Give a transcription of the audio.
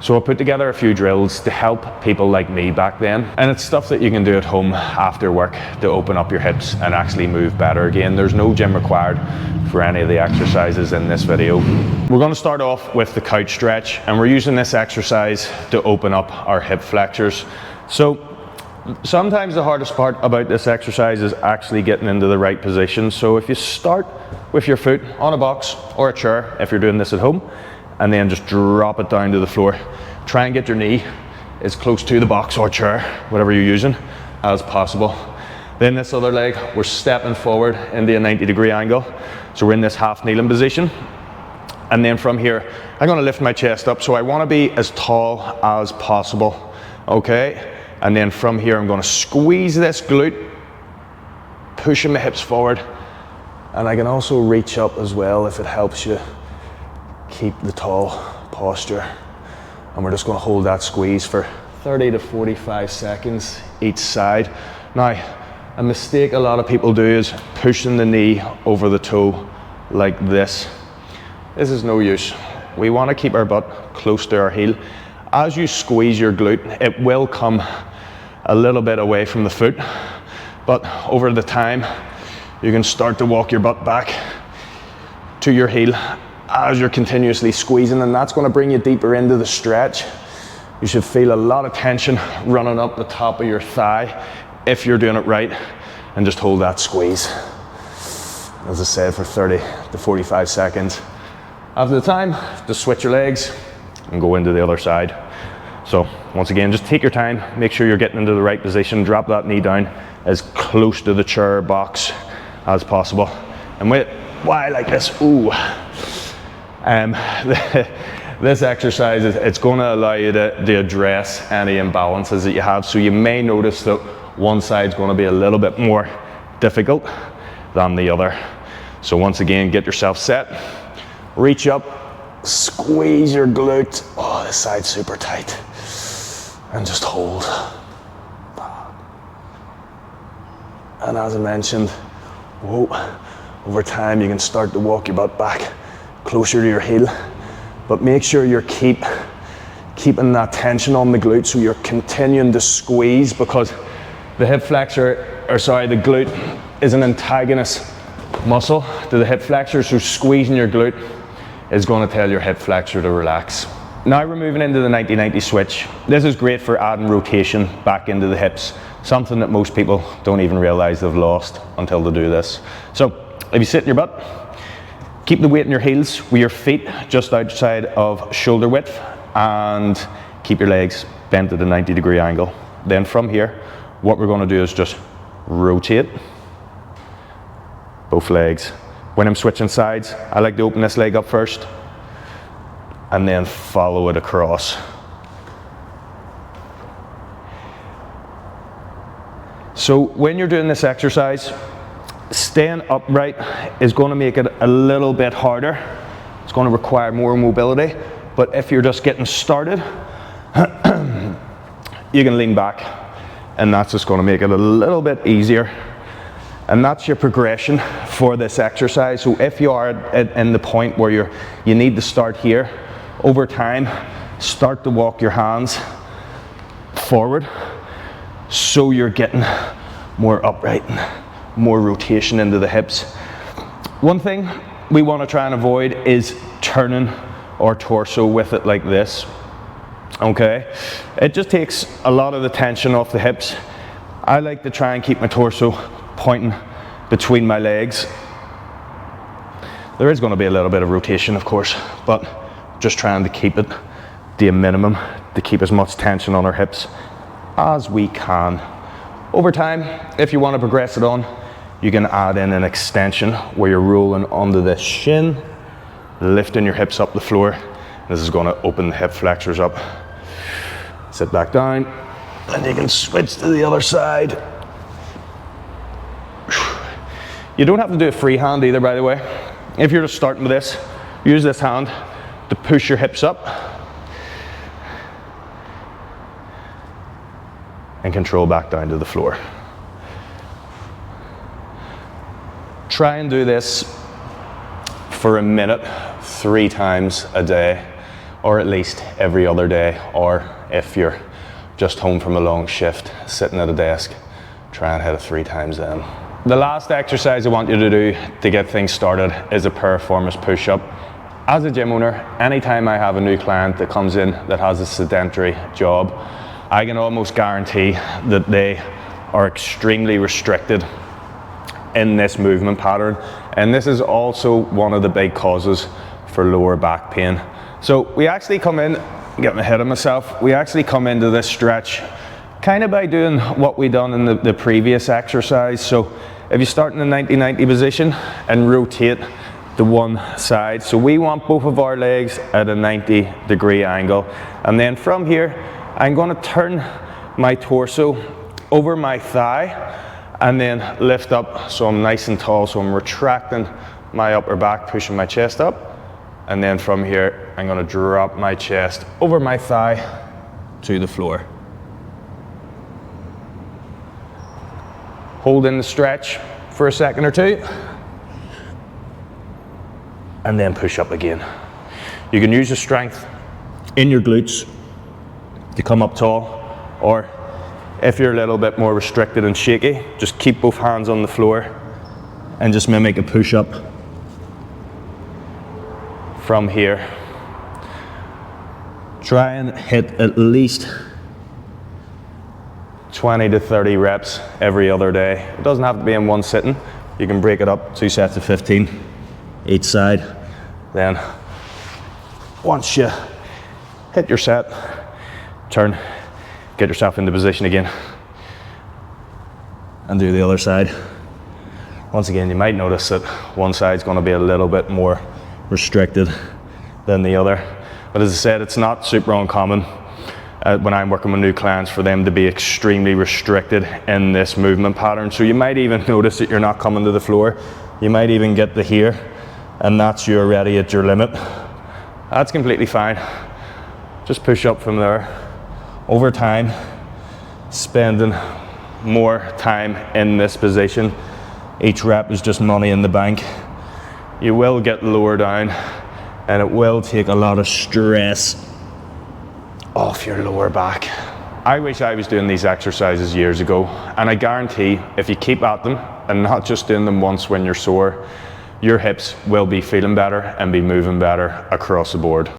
So I put together a few drills to help people like me back then, and it's stuff that you can do at home after work to open up your hips and actually move better again. There's no gym required for any of the exercises in this video. We're going to start off with the couch stretch, and we're using this exercise to open up our hip flexors. So sometimes the hardest part about this exercise is actually getting into the right position. So if you start with your foot on a box or a chair, if you're doing this at home, and then just drop it down to the floor. Try and get your knee as close to the box or chair, whatever you're using, as possible. Then this other leg, we're stepping forward into a 90-degree angle. So we're in this half kneeling position. And then from here, I'm gonna lift my chest up. So I wanna be as tall as possible, okay? And then from here, I'm gonna squeeze this glute, pushing my hips forward. And I can also reach up as well if it helps you keep the tall posture. And we're just going to hold that squeeze for 30 to 45 seconds each side. Now, a mistake a lot of people do is pushing the knee over the toe like this. This is no use. We want to keep our butt close to our heel. As you squeeze your glute, it will come a little bit away from the foot, but over the time, you can start to walk your butt back to your heel as you're continuously squeezing, and that's going to bring you deeper into the stretch. You should feel a lot of tension running up the top of your thigh if you're doing it right, and just hold that squeeze, as I said, for 30 to 45 seconds. After the time, just switch your legs and go into the other side. So once again, just take your time, make sure you're getting into the right position, drop that knee down as close to the chair box as possible. And why like this? Ooh. This exercise, it's going to allow you to address any imbalances that you have. So you may notice that one side's going to be a little bit more difficult than the other. So once again, get yourself set, reach up, squeeze your glute. Oh, this side's super tight. And just hold. And as I mentioned, over time you can start to walk your butt back closer to your heel, but make sure you're keeping that tension on the glute, so you're continuing to squeeze, because the hip flexor, the glute is an antagonist muscle to the hip flexor, so squeezing your glute is going to tell your hip flexor to relax. Now we're moving into the 90-90 switch. This is great for adding rotation back into the hips, something that most people don't even realize they've lost until they do this. So if you sit in your butt, keep the weight in your heels with your feet just outside of shoulder width, and keep your legs bent at a 90-degree angle. Then from here, what we're going to do is just rotate both legs. When I'm switching sides, I like to open this leg up first and then follow it across. So when you're doing this exercise, staying upright is going to make it a little bit harder. It's going to require more mobility, but if you're just getting started, you can lean back, and that's just going to make it a little bit easier. And that's your progression for this exercise. So if you are in the point where you need to start here, over time, start to walk your hands forward so you're getting more upright, more rotation into the hips. One thing we want to try and avoid is turning our torso with it like this. Okay, it just takes a lot of the tension off the hips. I like to try and keep my torso pointing between my legs. There is going to be a little bit of rotation, of course, but just trying to keep it to a minimum, to keep as much tension on our hips as we can. Over time, if you want to progress it on, you can add in an extension where you're rolling onto the shin, lifting your hips up the floor. This is going to open the hip flexors up. Sit back down, and you can switch to the other side. You don't have to do a free hand either, by the way. If you're just starting with this, use this hand to push your hips up and control back down to the floor. Try and do this for a minute 3 times a day. or at least every other day, or if you're just home from a long shift, sitting at a desk, try and hit it 3 times then. The last exercise I want you to do to get things started is a piriformis push-up. As a gym owner, anytime I have a new client that comes in that has a sedentary job, I can almost guarantee that they are extremely restricted in this movement pattern, and this is also one of the big causes for lower back pain. So we actually come in, getting ahead of myself, we actually come into this stretch kind of by doing what we done in the previous exercise. So if you start in the 90-90 position and rotate to one side, so we want both of our legs at a 90-degree angle, and then from here I'm going to turn my torso over my thigh and then lift up so I'm nice and tall, so I'm retracting my upper back, pushing my chest up, and then from here I'm going to drop my chest over my thigh to the floor. Hold in the stretch for a second or two, and then push up again. You can use the strength in your glutes to come up tall, or if you're a little bit more restricted and shaky, just keep both hands on the floor and just mimic a push-up from here. Try and hit at least 20 to 30 reps every other day. It doesn't have to be in one sitting. You can break it up, 2 sets of 15 each side. Then once you hit your set, turn, get yourself into position again, and do the other side. Once again, you might notice that one side's going to be a little bit more restricted than the other. But as I said, it's not super uncommon when I'm working with new clients for them to be extremely restricted in this movement pattern. So you might even notice that you're not coming to the floor. You might even get to here, and that's you already at your limit. That's completely fine. Just push up from there. Over time, spending more time in this position, each rep is just money in the bank. You will get lower down, and it will take a lot of stress off your lower back. I wish I was doing these exercises years ago, and I guarantee if you keep at them and not just doing them once when you're sore, your hips will be feeling better and be moving better across the board.